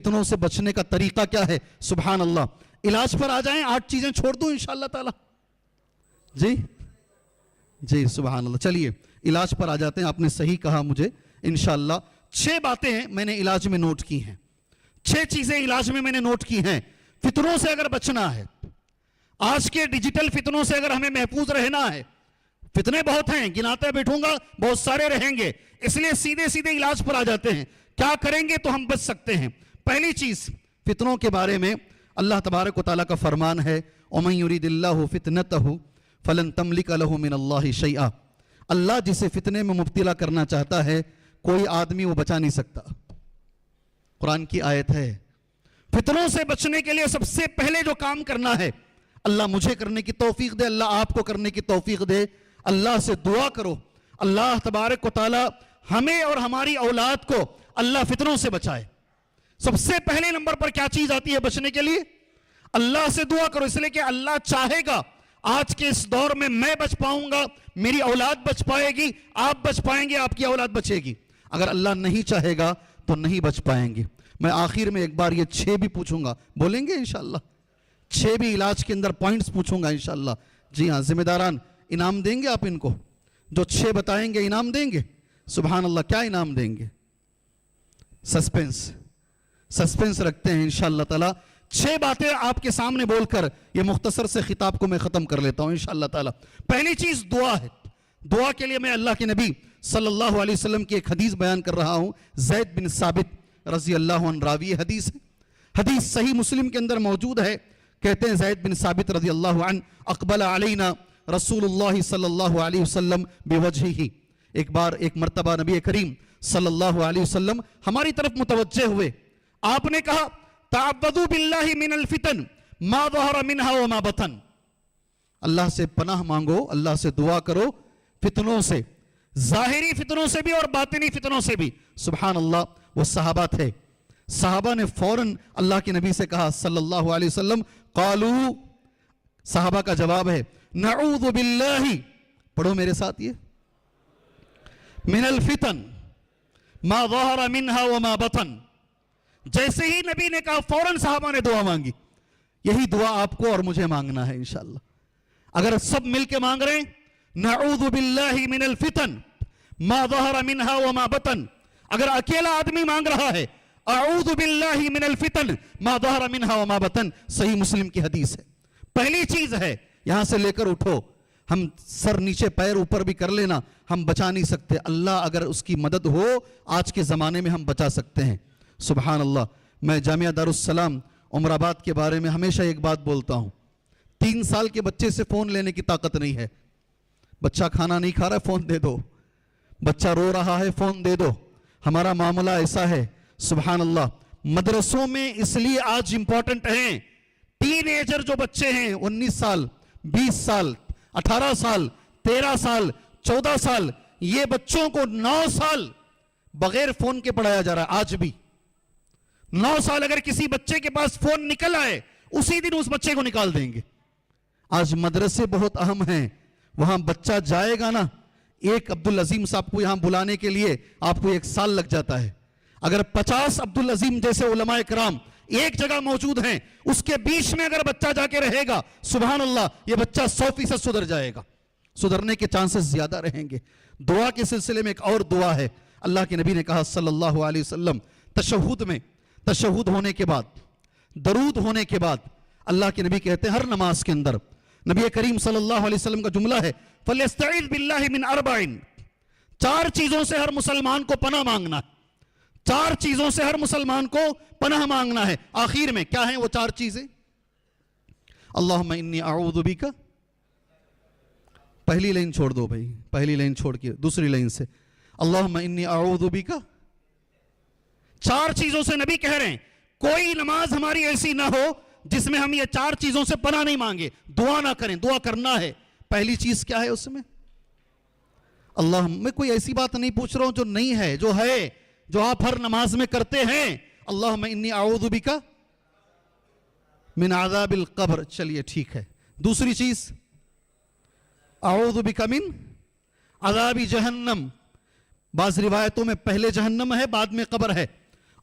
فتنوں سے بچنے کا طریقہ کیا ہے؟ سبحان اللہ. علاج پر آ جائیں, 8 چیزیں چھوڑ دوں انشاءاللہ تعالی. جی سبحان اللہ. چلیے علاج پر آ جاتے ہیں. آپ نے صحیح کہا مجھے. انشاءاللہ 6 باتیں میں نے علاج میں نوٹ کی ہیں. 6 چیزیں علاج میں نے نوٹ کی ہیں. فتنوں سے اگر بچنا ہے, آج کے ڈیجیٹل فتنوں سے اگر ہمیں محفوظ رہنا ہے, فتنے بہت ہیں, گناتے بیٹھوں گا بہت سارے رہیں گے, اس لیے سیدھے علاج پر آ جاتے ہیں. کیا کریں گے تو ہم بچ سکتے ہیں؟ پہلی چیز, فتنوں کے بارے میں اللہ تبارک و تعالیٰ کا فرمان ہے, وَمَن يُرِدِ اللَّهُ فِتْنَتَهُ فَلَن تَمْلِكَ لَهُ مِنَ اللَّهِ شَيْئًا. اللہ جسے فتنے میں مبتلا کرنا چاہتا ہے, کوئی آدمی وہ بچا نہیں سکتا. قرآن کی آیت ہے. فتنوں سے بچنے کے لیے سب سے پہلے جو کام کرنا ہے, اللہ مجھے کرنے کی توفیق دے, اللہ آپ کو کرنے کی توفیق دے. اللہ سے دعا کرو, اللہ تبارک و تعالیٰ ہمیں اور ہماری اولاد کو اللہ فتنوں سے بچائے. سب سے پہلے نمبر پر کیا چیز آتی ہے بچنے کے لیے؟ اللہ سے دعا کرو, اس لیے کہ اللہ چاہے گا آج کے اس دور میں میں بچ پاؤں گا, میری اولاد بچ پائے گی, آپ بچ پائیں گے, آپ کی اولاد بچے گی. اگر اللہ نہیں چاہے گا تو نہیں بچ پائیں گے. میں آخر میں ایک بار یہ 6 بھی پوچھوں گا, بولیں گے انشاءاللہ؟ 6 بھی علاج کے اندر پوائنٹس پوچھوں گا انشاءاللہ. جی ہاں, ذمہ داران انعام دیں گے آپ ان کو, جو 6 بتائیں گے انعام دیں گے. سبحان اللہ. کیا انعام دیں گے؟ سسپینس رکھتے ہیں انشاءاللہ تعالی. 6 باتیں آپ کے سامنے بول کر یہ مختصر سے خطاب کو میں ختم کر لیتا ہوں انشاءاللہ تعالی. پہلی چیز دعا ہے. دعا کے لیے میں اللہ کے نبی صلی اللہ علیہ وسلم کی ایک حدیث بیان کر رہا ہوں. زید بن ثابت رضی اللہ عنہ راوی حدیث ہے. حدیث صحیح مسلم کے اندر موجود ہے. کہتے ہیں زید بن ثابت رضی اللہ عنہ, اقبل علینا رسول اللہ صلی اللہ علیہ وسلم بوجہہ. ایک مرتبہ نبی کریم صلی اللہ علیہ وسلم ہماری طرف متوجہ ہوئے. آپ نے کہا, تعوذوا باللہ من الفتن ما ظہر منہا وما بطن. اللہ سے پناہ مانگو, اللہ سے دعا کرو فتنوں سے, ظاہری فتنوں سے بھی اور باطنی فتنوں سے بھی. سبحان اللہ. وہ صحابہ تھے, صحابہ نے فوراً اللہ کے نبی سے کہا صلی اللہ علیہ وسلم, قالو, صحابہ کا جواب ہے, نعوذ باللہ, پڑھو میرے ساتھ یہ, من الفتن ما ظہر منہا وما بطن. جیسے ہی نبی نے کہا فوراً صحابہ نے دعا مانگی. یہی دعا آپ کو اور مجھے مانگنا ہے انشاءاللہ. اگر سب مل کے مانگ رہے ہیں, نعوذ باللہ من الفتن ما ظہر منہا وما بطن. اگر اکیلا آدمی مانگ رہا ہے, اعوذ باللہ من الفتن ما ظہر منہا وما بطن, صحیح مسلم کی حدیث ہے. پہلی چیز ہے, یہاں سے لے کر اٹھو, ہم سر نیچے پیر اوپر بھی کر لینا, ہم بچا نہیں سکتے. اللہ اگر اس کی مدد ہو آج کے زمانے میں ہم بچا سکتے ہیں. سبحان اللہ. میں جامعہ دارالسلام عمر آباد کے بارے میں ہمیشہ ایک بات بولتا ہوں, 3 سال کے بچے سے فون لینے کی طاقت نہیں ہے. بچہ کھانا نہیں کھا رہا ہے, فون دے دو. بچہ رو رہا ہے, فون دے دو. ہمارا معاملہ ایسا ہے. سبحان اللہ. مدرسوں میں اس لیے آج امپورٹنٹ ہیں, ٹین ایجر جو بچے ہیں, 19 سال 20 سال 18 سال 13 سال 14 سال, یہ بچوں کو 9 سال بغیر فون کے پڑھایا جا رہا ہے. آج بھی 9 سال اگر کسی بچے کے پاس فون نکل آئے, اسی دن اس بچے کو نکال دیں گے. آج مدرسے بہت اہم ہیں, وہاں بچہ جائے گا نا, ایک عبدالعظیم صاحب کو یہاں بلانے کے لیے آپ کو 1 سال لگ جاتا ہے. اگر 50 عبدالعظیم جیسے علماء کرام ایک جگہ موجود ہیں, اس کے بیچ میں اگر بچہ جا کے رہے گا, سبحان اللہ, یہ بچہ 100% سدھر جائے گا. سدھرنے کے چانسز زیادہ رہیں گے. دعا کے سلسلے میں ایک اور دعا ہے. اللہ کے نبی نے کہا صلی اللہ علیہ وسلم, تشہد میں, تشہد ہونے کے بعد, درود ہونے کے بعد, اللہ کے نبی کہتے ہیں ہر نماز کے اندر, نبی کریم صلی اللہ علیہ وسلم کا جملہ ہے, فَلْيَسْتَعِذْ بِاللَّهِ مِنْ أَرْبَعٍ. 4 چیزوں سے ہر مسلمان کو پناہ مانگنا ہے. 4 چیزوں سے ہر مسلمان کو پناہ مانگنا ہے. آخر میں کیا ہیں وہ 4 چیزیں؟ اللہم انی اعوذ بک, پہلی لائن چھوڑ دو بھائی, پہلی لائن چھوڑ کے دوسری لائن سے, اللہم انی اعوذ بک. 4 چیزوں سے نبی کہہ رہے ہیں, کوئی نماز ہماری ایسی نہ ہو جس میں ہم یہ 4 چیزوں سے پناہ نہیں مانگے, دعا نہ کریں. دعا کرنا ہے. پہلی چیز کیا ہے اس میں؟ اللہ, میں کوئی ایسی بات نہیں پوچھ رہا ہوں جو نہیں ہے, جو ہے, جو آپ ہر نماز میں کرتے ہیں. اللہم انی اعوذ بک من عذاب القبر. چلیے ٹھیک ہے. دوسری چیز, اعوذ بک من عذاب جہنم. بعض روایتوں میں پہلے جہنم ہے بعد میں قبر ہے.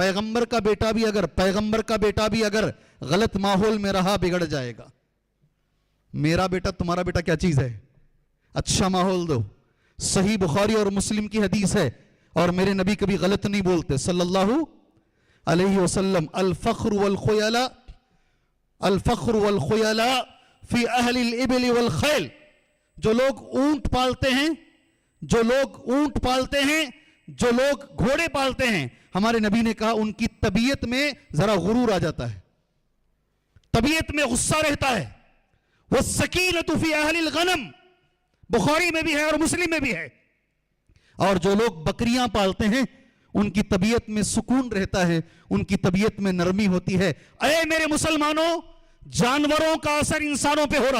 پیغمبر کا بیٹا بھی اگر غلط ماحول میں رہا بگڑ جائے گا. میرا بیٹا تمہارا بیٹا کیا چیز ہے؟ اچھا ماحول دو. صحیح بخاری اور مسلم کی حدیث ہے اور میرے نبی کبھی غلط نہیں بولتے صلی اللہ علیہ وسلم. الفخر والخیلاء فی اہل الابل والخیل. جو لوگ اونٹ پالتے ہیں جو لوگ گھوڑے پالتے ہیں، ہمارے نبی نے کہا ان کی طبیعت میں ذرا غرور آ جاتا ہے، طبیعت میں غصہ رہتا ہے. والسکینۃ فی اہل الغنم، بخاری میں بھی ہے اور مسلم میں بھی ہے. اور جو لوگ بکریاں پالتے ہیں ان کی طبیعت میں سکون رہتا ہے، ان کی طبیعت میں نرمی ہوتی ہے. اے میرے مسلمانوں، جانوروں کا اثر انسانوں پہ ہو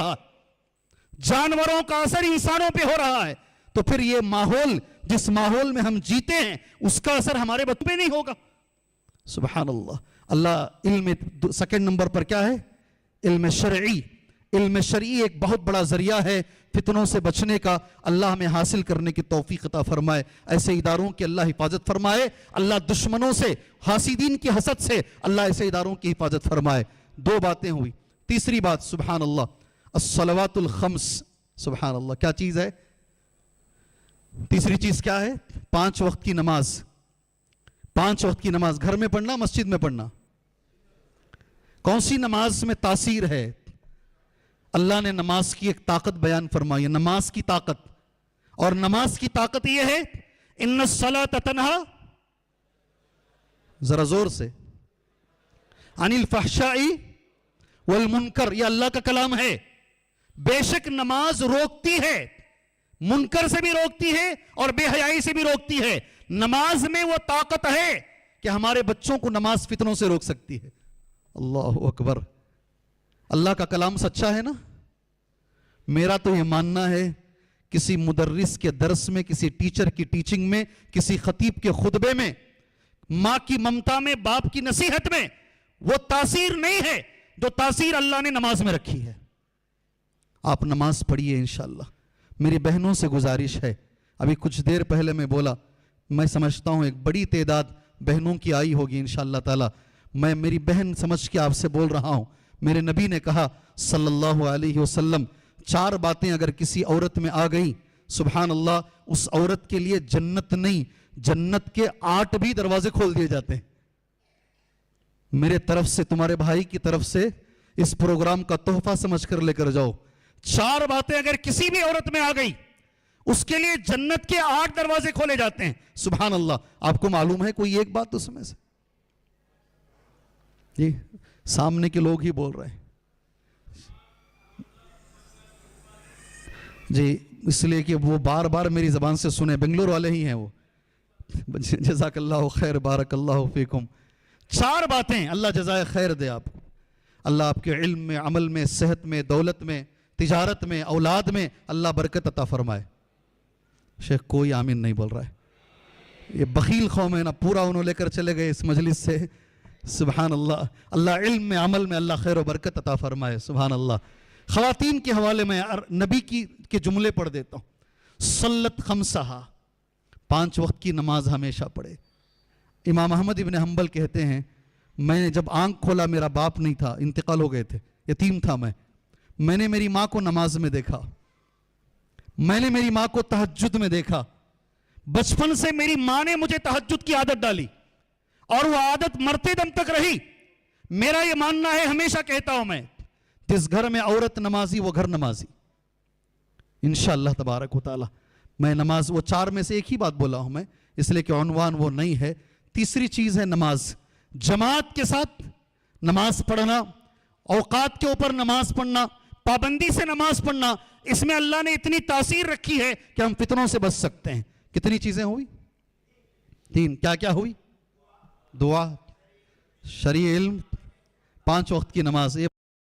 رہا ہے، تو پھر یہ ماحول، جس ماحول میں ہم جیتے ہیں، اس کا اثر ہمارے بچوں پہ نہیں ہوگا. سبحان اللہ. اللہ علم سیکنڈ نمبر پر کیا ہے؟ علم شرعی. علم شرعی ایک بہت بڑا ذریعہ ہے فتنوں سے بچنے کا. اللہ ہمیں حاصل کرنے کی توفیق عطا فرمائے. ایسے اداروں کی اللہ حفاظت فرمائے. اللہ دشمنوں سے، حاسدین کی حسد سے اللہ ایسے اداروں کی حفاظت فرمائے. 2 باتیں ہوئی. تیسری بات، سبحان اللہ، الصلوات الخمس. سبحان اللہ، کیا چیز ہے؟ تیسری چیز کیا ہے؟ 5 وقت کی نماز. 5 وقت کی نماز گھر میں پڑھنا، مسجد میں پڑھنا. کون سی نماز میں تاثیر ہے؟ اللہ نے نماز کی ایک طاقت بیان فرمائی ہے، نماز کی طاقت. اور نماز کی طاقت یہ ہے، ان الصلاۃ تنہا، ذرا زور سے، عن الفحشاء والمنکر. یہ اللہ کا کلام ہے. بے شک نماز روکتی ہے، منکر سے بھی روکتی ہے اور بے حیائی سے بھی روکتی ہے. نماز میں وہ طاقت ہے کہ ہمارے بچوں کو نماز فتنوں سے روک سکتی ہے. اللہ اکبر. اللہ کا کلام سچا ہے نا. میرا تو یہ ماننا ہے، کسی مدرس کے درس میں، کسی ٹیچر کی ٹیچنگ میں، کسی خطیب کے خطبے میں، ماں کی ممتا میں، باپ کی نصیحت میں وہ تاثیر نہیں ہے جو تاثیر اللہ نے نماز میں رکھی ہے. آپ نماز پڑھیے انشاءاللہ. میری بہنوں سے گزارش ہے، ابھی کچھ دیر پہلے میں بولا، میں سمجھتا ہوں ایک بڑی تعداد بہنوں کی آئی ہوگی انشاءاللہ تعالی. میں میری بہن سمجھ کے آپ سے بول رہا ہوں. میرے نبی نے کہا صلی اللہ علیہ وسلم، 4 باتیں اگر کسی عورت میں آ گئیں، سبحان اللہ، اس عورت کے لیے جنت نہیں، جنت کے 8 بھی دروازے کھول دیے جاتے ہیں. میرے طرف سے، تمہارے بھائی کی طرف سے اس پروگرام کا تحفہ سمجھ کر لے کر جاؤ. 4 باتیں اگر کسی بھی عورت میں آ گئی، اس کے لیے جنت کے 8 دروازے کھولے جاتے ہیں. سبحان اللہ. آپ کو معلوم ہے کوئی ایک بات اس میں سے؟ جی سامنے کے لوگ ہی بول رہے ہیں جی، اس لیے کہ وہ بار بار میری زبان سے سنیں. بنگلور والے ہی ہیں وہ. جزاک اللہ خیر، بارک اللہ فیکم. 4 باتیں، اللہ جزائے خیر دے آپ کو. اللہ آپ کے علم میں، عمل میں، صحت میں، دولت میں، تجارت میں، اولاد میں اللہ برکت عطا فرمائے. شیخ کوئی آمین نہیں بول رہا ہے. یہ بخیل قوم ہے نا، پورا انہوں لے کر چلے گئے اس مجلس سے. سبحان اللہ. اللہ علم میں، عمل میں اللہ خیر و برکت عطا فرمائے. سبحان اللہ. خواتین کے حوالے میں نبی کے جملے پڑھ دیتا ہوں. صلت خمسہا، 5 وقت کی نماز ہمیشہ پڑھے. امام احمد ابن حنبل کہتے ہیں، میں نے جب آنکھ کھولا میرا باپ نہیں تھا، انتقال ہو گئے تھے، یتیم تھا میں نے میری ماں کو نماز میں دیکھا، میں نے میری ماں کو تہجد میں دیکھا. بچپن سے میری ماں نے مجھے تہجد کی عادت ڈالی اور وہ عادت مرتے دم تک رہی. میرا یہ ماننا ہے، ہمیشہ کہتا ہوں میں، جس گھر میں عورت نمازی وہ گھر نمازی انشاءاللہ تبارک و تعالی. میں نماز، وہ 4 میں سے ایک ہی بات بولا ہوں میں، اس لیے کہ عنوان وہ نہیں ہے. تیسری چیز ہے نماز. جماعت کے ساتھ نماز پڑھنا، اوقات کے اوپر نماز پڑھنا، پابندی سے نماز پڑھنا. اس میں اللہ نے اتنی تاثیر رکھی ہے کہ ہم فتنوں سے بچ سکتے ہیں. کتنی چیزیں ہوئی؟ 3. کیا کیا ہوئی؟ دعا، شرعی علم، 5 وقت کی نماز.